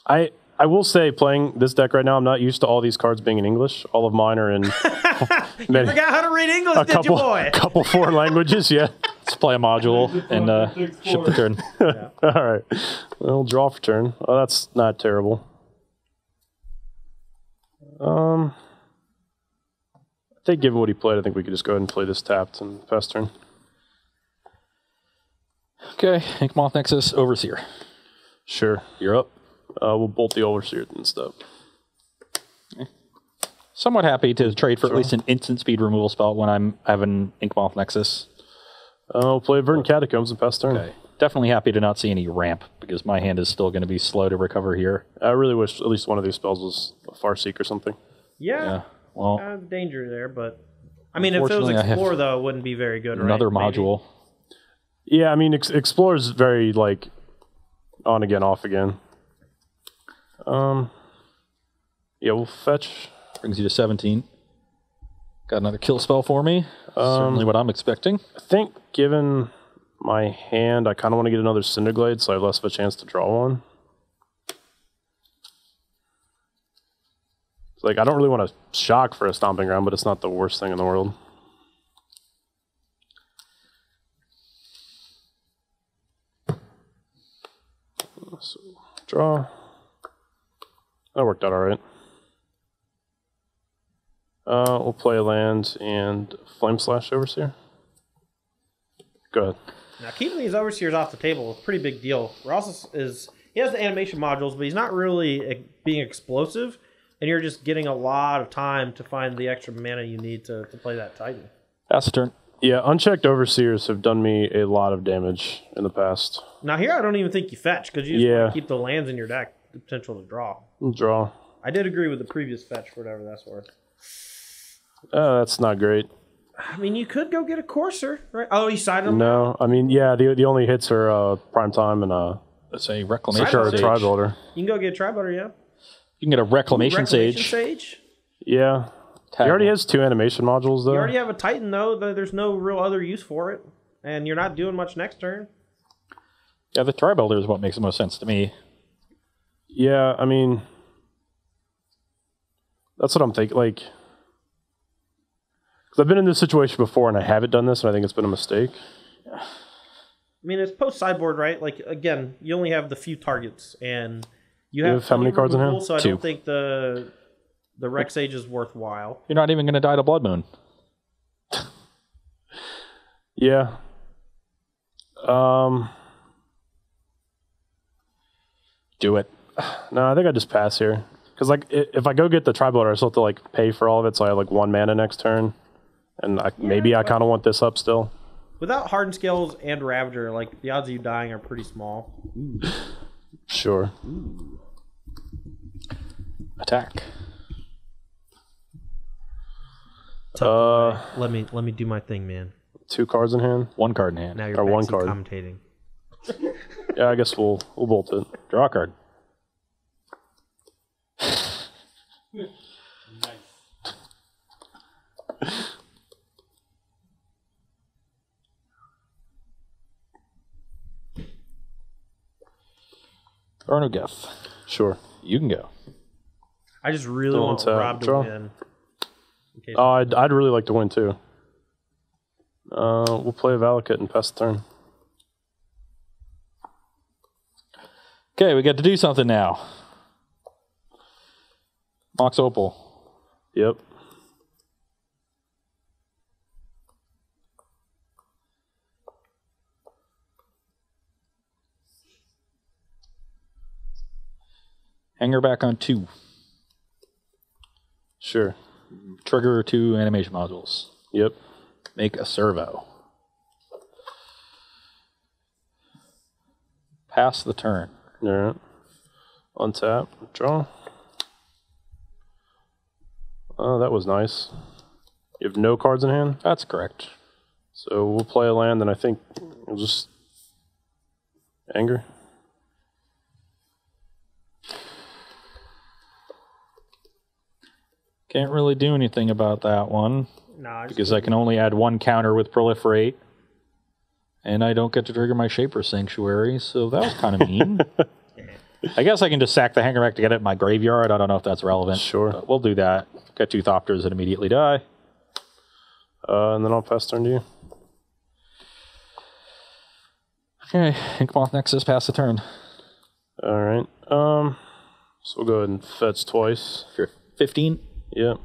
I will say, playing this deck right now, I'm not used to all these cards being in English. All of mine are in You forgot how to read English, did you, boy? A couple foreign languages, yeah. Let's play a module and ship the turn. Yeah. All right. Well, draw for turn. Oh, that's not terrible. I think given what he played, I think we could just go ahead and play this tapped and pass turn. Okay, Inkmoth Nexus, Overseer. Sure. You're up. We'll bolt the Overseer and stuff. Somewhat happy to trade for at least an instant speed removal spell when I'm having Inkmoth Nexus. We'll play Verdant Catacombs and pass turn. Okay. Definitely happy to not see any ramp because my hand is still going to be slow to recover here. I really wish at least one of these spells was a Farseek or something. Yeah. Well, danger there, but I mean, if it was Explore though, it wouldn't be very good. Another right? module. Maybe. Yeah, I mean, Explore is very like on again, off again. Yeah, we'll fetch. Brings you to 17. Got another kill spell for me. Certainly what I'm expecting. I think given my hand, I kind of want to get another Cinderglade so I have less of a chance to draw one. Like, I don't really want to shock for a Stomping Ground, but it's not the worst thing in the world. So, draw. That worked out all right. We'll play a land and Flame Slash Overseer. Go ahead. Now, keeping these Overseers off the table is a pretty big deal. Ross he has the animation modules, but he's not really being explosive, and you're just getting a lot of time to find the extra mana you need to play that Titan. Pass the turn. Yeah, unchecked Overseers have done me a lot of damage in the past. Now, here I don't even think you fetch, because you just want to keep the lands in your deck, the potential to draw. Draw. I did agree with the previous fetch, for whatever that's worth. That's not great. I mean, you could go get a Courser, right? Oh, you sided him? No, I mean, yeah, the only hits are Prime Time and let's say Reclamation Sage. Tri-Builder. You can go get a Tri-Builder, yeah. You can get a Reclamation Sage. Yeah. He already has 2 animation modules, though. You already have a Titan, though. There's no real other use for it. And you're not doing much next turn. Yeah, the Tri-Builder is what makes the most sense to me. Yeah, I mean, that's what I'm thinking. Like, because I've been in this situation before and I haven't done this, and I think it's been a mistake. I mean, it's post-sideboard, right? Like, again, you only have the few targets, and you have how many cards in hand? So I 2. don't think the Rec Sage is worthwhile. You're not even going to die to Blood Moon. Yeah. Do it. No, I think I just pass here. Because, like, if I go get the Tri-Builder, I still have to, like, pay for all of it, so I have, like, 1 mana next turn. And maybe I kind of want this up still. Without Hardened Scales and Ravager, like, the odds of you dying are pretty small. Ooh. Sure. Ooh. Attack. Let me do my thing, man. 2 cards in hand? 1 card in hand. Now you're or 1 card. commentating. Yeah, I guess we'll bolt it. Draw a card. Arnogeth. Sure. You can go. I just really want Rob to win. Oh, I'd really like to win too. We'll play a Valakut and pass the turn. Okay, we get to do something now. Mox Opal. Yep. Hang her back on 2. Sure. Trigger 2 animation modules. Yep. Make a servo. Pass the turn. All right. Untap. Draw. Oh, that was nice. You have no cards in hand? That's correct. So we'll play a land, and I think we'll just anger. Can't really do anything about that one. Nah, because I can only add 1 counter with Proliferate. And I don't get to trigger my Shaper Sanctuary, so that was kind of mean. I guess I can just sack the Hangerback to get it in my graveyard. I don't know if that's relevant. Sure. But we'll do that. Get 2 Thopters that immediately die. And then I'll pass turn to you. Okay, Inkmoth Nexus, pass the turn. All right. So we'll go ahead and fetch twice. For 15? Yep.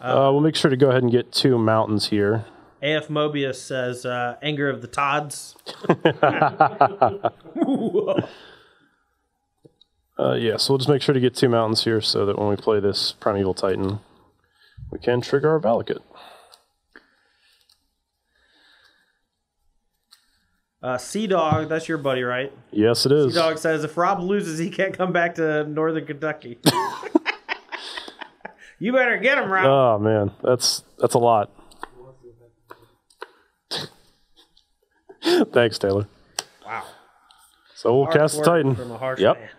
We'll make sure to go ahead and get 2 mountains here. AF Mobius says, Anger of the Tods. Yeah, so we'll just make sure to get 2 mountains here so that when we play this Primeval Titan, we can trigger our Valakut. Sea-Dog, that's your buddy, right? Yes, it is. Sea-Dog says, if Rob loses, he can't come back to Northern Kentucky. You better get him, Rob. Oh, man. That's a lot. Thanks, Taylor. Wow. So we'll cast the Titan. From a harsh Yep. man.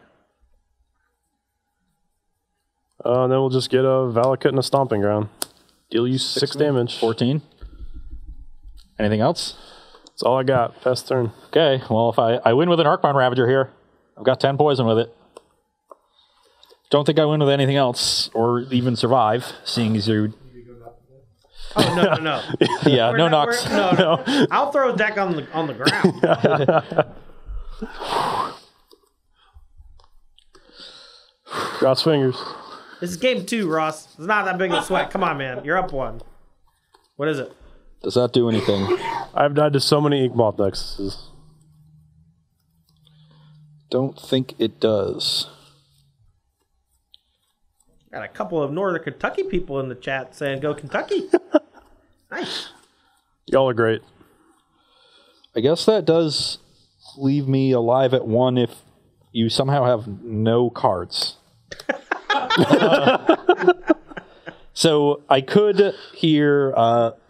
And then we'll just get a Valakut and a Stomping Ground. Deal you 6 damage. 14. Anything else? That's all I got. Pass turn. Okay, well, if I win with an Arcbound Ravager here, I've got 10 poison with it. Don't think I win with anything else, or even survive, seeing as you... Oh, no. Yeah, no knocks. No. I'll throw a deck on the ground. Cross fingers. This is game 2, Ross. It's not that big of a sweat. Come on, man. You're up 1. What is it? Does that do anything? I've died to so many Inkmoth decks. Don't think it does. Got a couple of Northern Kentucky people in the chat saying, go Kentucky. Nice. Y'all are great. I guess that does leave me alive at 1 if you somehow have no cards. So I could here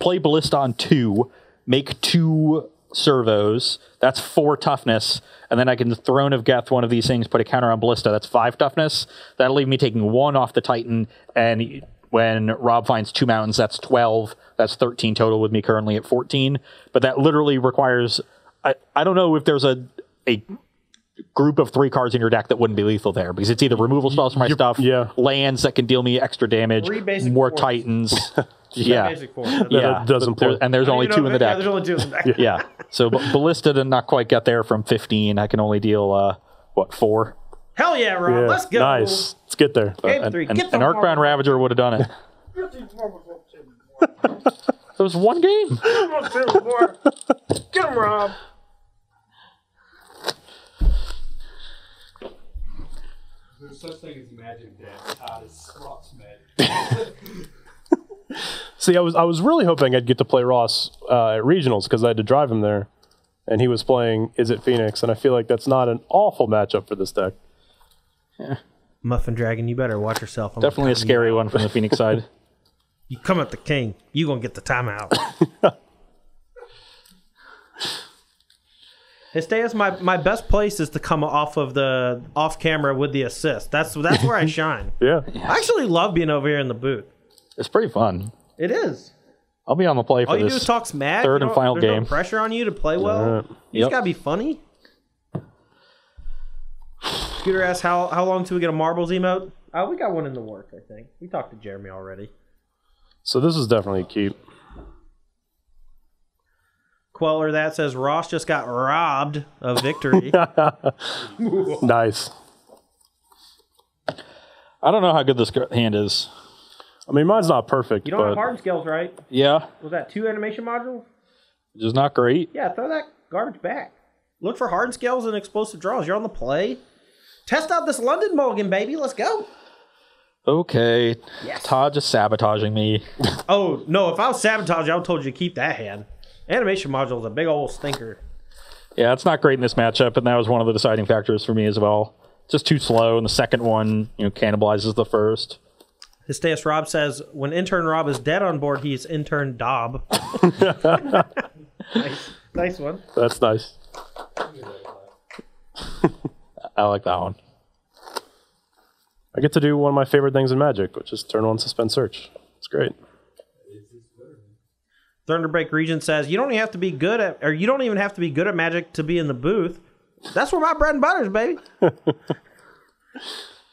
play Ballista on 2, make 2 servos. That's 4 toughness. And then I can Throne of Geth one of these things, put a counter on Ballista. That's 5 toughness. That'll leave me taking 1 off the Titan. And when Rob finds 2 mountains, that's 12. That's 13 total with me currently at 14. But that literally requires... I don't know if there's a group of 3 cards in your deck that wouldn't be lethal there, because it's either removal spells for my stuff, lands that can deal me extra damage, more force. Titans. Yeah. Basic force. That doesn't play. And there's only 2 in the deck. Yeah, there's only 2 in the deck. Yeah. So Ballista did not quite get there from 15. I can only deal, 4? Hell yeah, Rob. Let's go. Nice. Let's get there. Game 3. An Arcbound Ravager would have done it. It was 1 game. Get him, Rob. There's such thing as magic decks. Todd is Ross magic. See, I was really hoping I'd get to play Ross at regionals because I had to drive him there, and he was playing Is It Phoenix, and I feel like that's not an awful matchup for this deck. Yeah. Muffin Dragon, you better watch yourself. Definitely a scary one from the Phoenix side. You come at the king, you gonna get the timeout. Esteas, my best place is to come off camera with the assist. That's where I shine. Yeah. I actually love being over here in the booth. It's pretty fun. It is. I'll be on the play for All you this do is talk smack. third and final there's game. No pressure on you to play well. You just gotta be funny. Scooter asks, how long till we get a marbles emote? We got one in the work, I think. We talked to Jeremy already. So this is definitely a keep. Queller that says Ross just got robbed of victory. Nice. I don't know how good this hand is. I mean, mine's not perfect. You don't have Hardened Scales, right? Yeah. Was that 2 animation modules? Which is not great. Yeah, throw that garbage back. Look for Hardened Scales and explosive draws. You're on the play. Test out this London mulligan, baby. Let's go. Okay. Yes. Todd just sabotaging me. Oh, no. If I was sabotaging, I would have told you to keep that hand. Animation module is a big old stinker. Yeah, it's not great in this matchup, and that was one of the deciding factors for me as well. Just too slow, and the second one, cannibalizes the first. Histeus Rob says, when intern Rob is dead on board, he's intern Dob. Nice one. That's nice. I like that one. I get to do one of my favorite things in Magic, which is turn 1 suspend search. It's great. Thunderbreak Regent says, you don't even have to be good at Magic to be in the booth. That's where my bread and butter is, baby.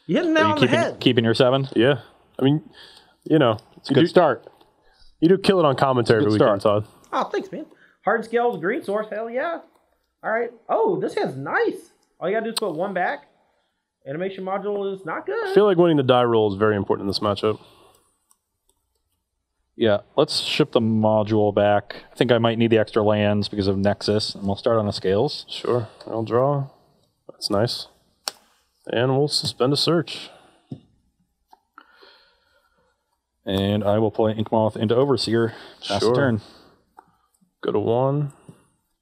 You hit the nail on the head. Keeping your 7? Yeah. I mean, it's a good start. You do kill it on commentary every weekend, Todd. Oh, thanks, man. Hard Scales, Green Source, hell yeah. All right. Oh, this hand's nice. All you got to do is put 1 back. Animation module is not good. I feel like winning the die roll is very important in this matchup. Yeah, let's ship the module back. I think I might need the extra lands because of Nexus, and we'll start on the scales. Sure. I'll draw. That's nice. And we'll suspend a search. And I will play Inkmoth into Overseer. Pass the turn. Go to 1.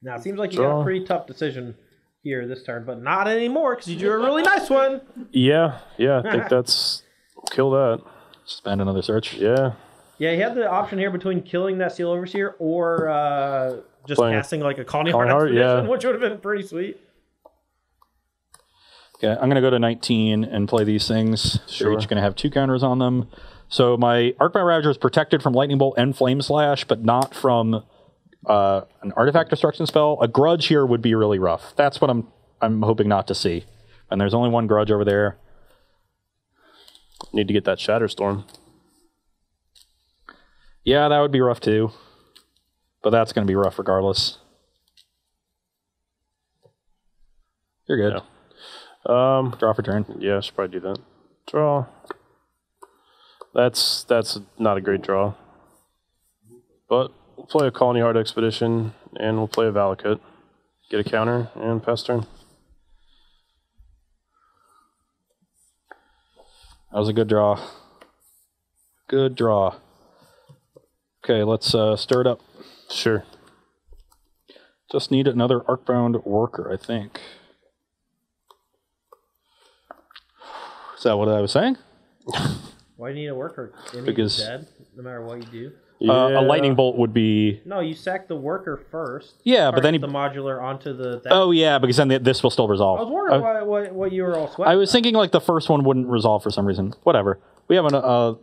Now, it seems like you got a pretty tough decision here this turn, but not anymore because you drew a really nice one. Yeah, I think that's... Kill that. Suspend another search. Yeah. Yeah, you had the option here between killing that Steel Overseer or just playing casting like a Colony Heart Expedition, which would have been pretty sweet. Okay, I'm going to go to 19 and play these things. Sure. They're each going to have 2 counters on them. So my Arcbound Ravager is protected from Lightning Bolt and Flame Slash, but not from an Artifact Destruction spell. A Grudge here would be really rough. That's what I'm hoping not to see. And there's only 1 Grudge over there. Need to get that Shatterstorm. Yeah, that would be rough too. But that's going to be rough regardless. You're good. Yeah. Draw for turn. Yeah, I should probably do that. Draw. That's not a great draw. But we'll play a Colony Heart Expedition, and we'll play a Valakut. Get a counter, and pass turn. That was a good draw. Good draw. Okay, let's stir it up. Sure. Just need another Arcbound Worker, I think. Is that what I was saying? Why do you need a worker? Because dead, no matter what you do. A Lightning Bolt would be... No, you sack the worker first. Yeah, but then the modular onto the... Oh, yeah, because then this will still resolve. I was wondering what you were all sweating. I was thinking like the first one wouldn't resolve for some reason. Whatever. We have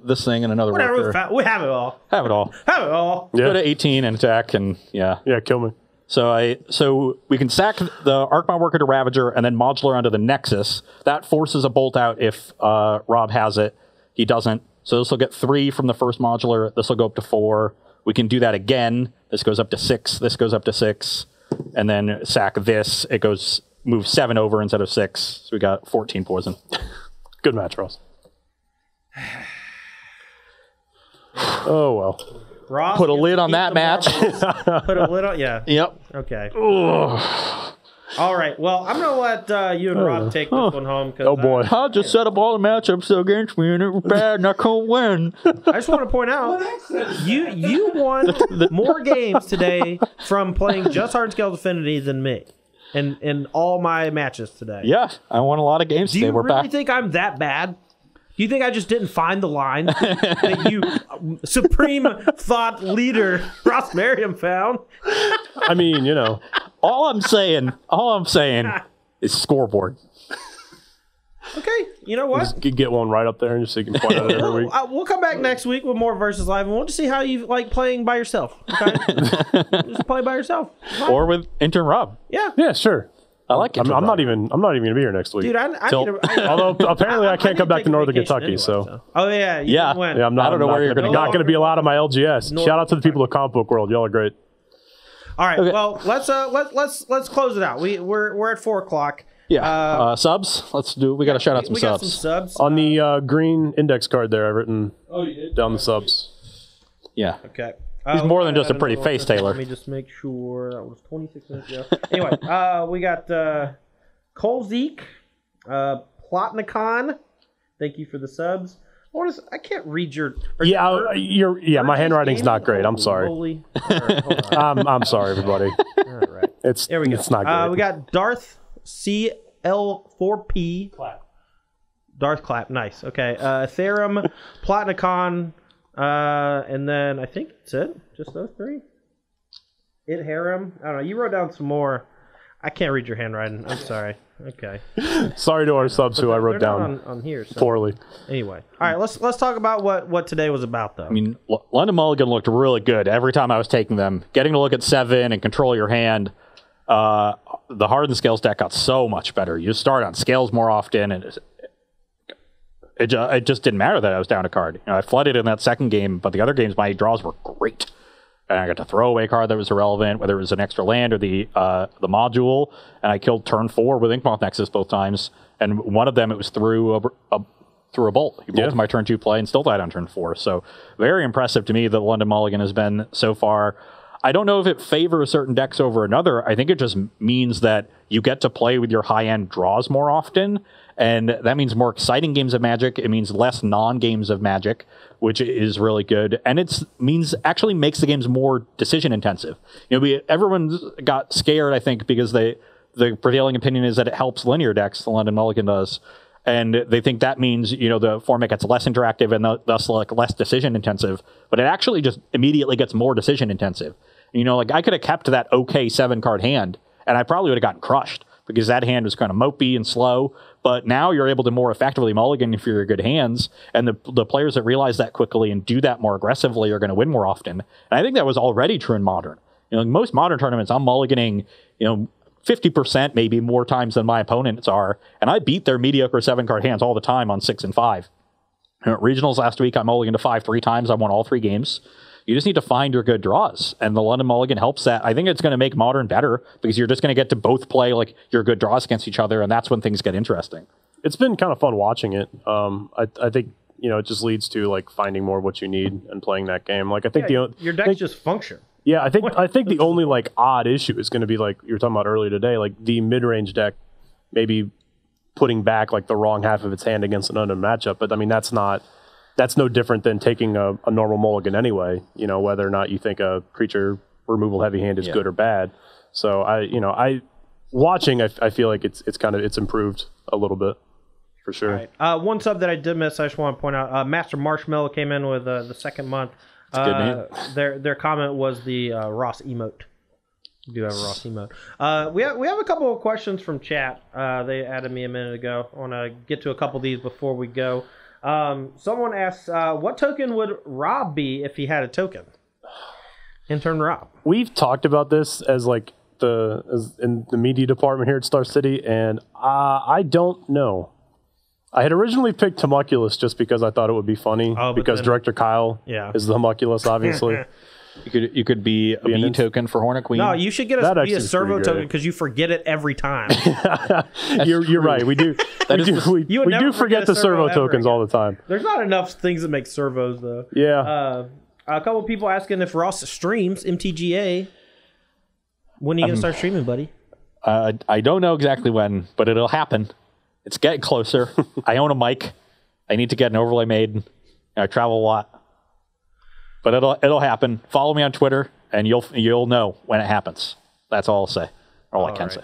this thing and another worker. We have it all. Have it all. Have it all. Go to 18 and attack, and yeah. Yeah, kill me. So we can sack the Arcbound Worker to Ravager and then modular onto the Nexus. That forces a bolt out if Rob has it. He doesn't. So this will get 3 from the first modular. This will go up to 4. We can do that again. This goes up to 6. This goes up to 6. And then sack this. It moves 7 over instead of 6. So we got 14 poison. Good match, Ross. Oh, well. Ross Put a lid on that match. Put a lid on... Yeah. Yep. Okay. All right. Well, I'm going to let you and Rob take this one home. Oh, boy. I just set up all the matchups against me, and it was bad, and I couldn't win. I just want to point out, you won more games today from playing just Hardened Scales Affinity than me in all my matches today. Yeah, I won a lot of games Do today. you We're really back. think I'm that bad? Do you think I just didn't find the line that you, supreme thought leader, Ross Merriam, found? I mean, you know. All I'm saying is scoreboard. Okay, you know what? Just get one right up there and just so you can point at it every week. We'll come back next week with more Versus Live, and we'll just see how you like playing by yourself. Okay? Just play by yourself. Fine. Or with intern Rob. Yeah. Yeah, sure. I like it. I'm not even gonna be here next week. Dude, I need to... Although apparently I can't come back to Northern Kentucky, anyway, so. Oh, yeah. Yeah. Win. Yeah, I'm not. I don't know where you're gonna go. Not gonna be allowed on my LGS. Shout out to the people of Comic Book World. Y'all are great. All right. Okay. Well, let's close it out. We're at 4:00. Yeah. Subs. Let's do. We got to shout out some we subs. Got some subs on the green index card there. I've written down the subs. Yeah. Okay. He's more than just a pretty face, Taylor. Let me just make sure that was 26 minutes ago. Anyway, we got Kolzik, Plotnikon. Thank you for the subs. I can't read your. My handwriting's not great. I'm sorry. Holy. Right, I'm sorry, everybody. All right. There we go. It's not great. We got Darth CL4P. Clap. Darth Clap. Nice. Okay. Therum, Plotnikon, and then I think that's it. Just those 3. It Harem. I don't know. You wrote down some more. I can't read your handwriting. I'm sorry. Okay. Sorry to our subs who I wrote down on here so. poorly. Anyway, all right. Let's talk about what today was about, though. I mean, London Mulligan looked really good every time I was taking them. Getting to look at 7 and control your hand. The Hardened Scales deck got so much better. You start on Scales more often, and it just didn't matter that I was down a card. I flooded in that second game, but the other games my draws were great. And I got to throw away a card that was irrelevant, whether it was an extra land or the module. And I killed turn 4 with Inkmoth Nexus both times. And one of them, it was through a bolt. He bolted my turn 2 play and still died on turn 4. So very impressive to me that London Mulligan has been so far. I don't know if it favors certain decks over another. I think it just means that you get to play with your high-end draws more often. And that means more exciting games of Magic. It means less non-games of Magic, which is really good. And it actually makes the games more decision intensive. Everyone got scared, I think, because the prevailing opinion is that it helps linear decks, the London Mulligan does. And they think that means, the format gets less interactive and thus less decision intensive. But it actually just immediately gets more decision intensive. I could have kept that okay 7-card hand, and I probably would have gotten crushed. because that hand was kind of mopey and slow. But now you're able to more effectively mulligan if you're in good hands, and the players that realize that quickly and do that more aggressively are going to win more often. And I think that was already true in Modern. In most Modern tournaments, I'm mulliganing, 50% maybe more times than my opponents are, and I beat their mediocre 7-card hands all the time on 6 and 5. Regionals last week, I mulliganed to 5 3 times. I won all 3 games. You just need to find your good draws, and the London Mulligan helps that. I think it's going to make Modern better because you're just going to get to both play like your good draws against each other, and that's when things get interesting. It's been kind of fun watching it. I think it just leads to like finding more of what you need and playing that game. Like I think your decks just function. Yeah, I think the only like odd issue is going to be like you were talking about earlier today, like the mid-range deck maybe putting back like the wrong half of its hand against an unknown matchup. But I mean that's no different than taking a normal mulligan anyway. Whether or not you think a creature removal heavy hand is good or bad. So I feel like it's improved a little bit for sure. Right. One sub that I did miss, I just want to point out, Master Marshmallow came in with the second month. Their comment was the Ross emote. We do have a Ross emote. We have a couple of questions from chat. They added me a minute ago. I want to get to a couple of these before we go. Someone asked, what token would Rob be if he had a token? Intern Rob. We've talked about this as in the media department here at Star City, and I don't know. I had originally picked Homunculus just because I thought it would be funny, because Director Kyle is the Homunculus, obviously. You could be a B token for Hornet Queen. No, you should get be a servo token because you forget it every time. You're right. We do. we do forget the servo tokens all the time. There's not enough things that make servos though. Yeah. A couple of people asking if Ross streams MTGA. When are you gonna start streaming, buddy? I don't know exactly when, but it'll happen. It's getting closer. I own a mic. I need to get an overlay made. I travel a lot. But it'll happen. Follow me on Twitter, and you'll know when it happens. That's all I'll say. All I can say.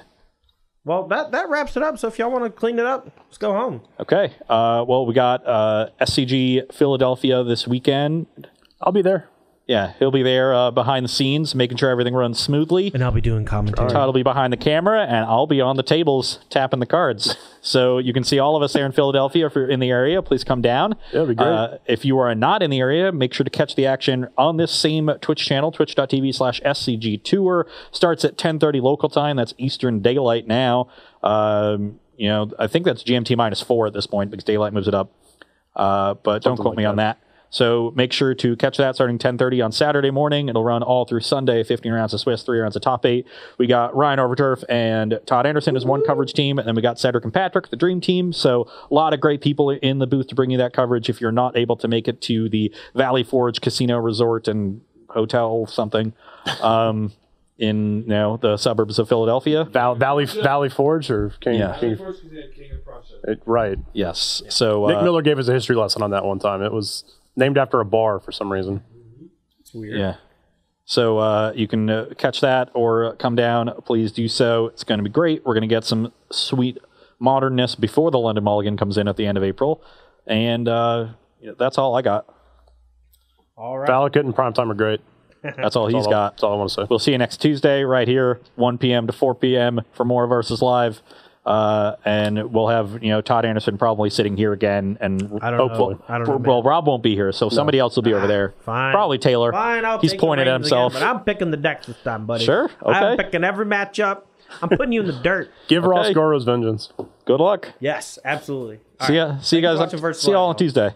Well, that wraps it up. So if y'all want to clean it up, let's go home. Okay. Well, we got SCG Philadelphia this weekend. I'll be there. Yeah, he'll be there behind the scenes, making sure everything runs smoothly. And I'll be doing commentary. Todd will be behind the camera, and I'll be on the tables tapping the cards. So you can see all of us there in Philadelphia. If you're in the area, please come down. That'd be great. If you are not in the area, make sure to catch the action on this same Twitch channel, twitch.tv/SCG Tour. Starts at 10:30 local time. That's Eastern Daylight now. I think that's GMT -4 at this point because Daylight moves it up. But don't quote me on that. So make sure to catch that starting 10:30 on Saturday morning. It'll run all through Sunday, 15 rounds of Swiss, 3 rounds of top 8. We got Ryan Overturf and Todd Anderson as one coverage team, and then we got Cedric and Patrick, the dream team. So a lot of great people in the booth to bring you that coverage if you're not able to make it to the Valley Forge Casino Resort and Hotel something in the suburbs of Philadelphia. Valley Forge or King? Yeah. King of Prussia. Right. Yes. So Nick Miller gave us a history lesson on that one time. It was named after a bar for some reason. It's weird. Yeah. So you can catch that or come down. Please do so. It's going to be great. We're going to get some sweet modernness before the London Mulligan comes in at the end of April. And that's all I got. All right. Valakut and Primetime are great. That's all he's got. That's all I want to say. We'll see you next Tuesday right here, 1 p.m. to 4 p.m. for more Versus Live. And we'll have Todd Anderson probably sitting here again, and I don't know. Well, Rob won't be here, so somebody else will be over there. Fine. Probably Taylor. Fine, He's pointing at himself. Again, but I'm picking the decks this time, buddy. Sure. Okay. I'm picking every matchup. I'm putting you in the dirt. Give Ross Goro's vengeance. Good luck. Yes, absolutely. See you guys. See you all on Tuesday.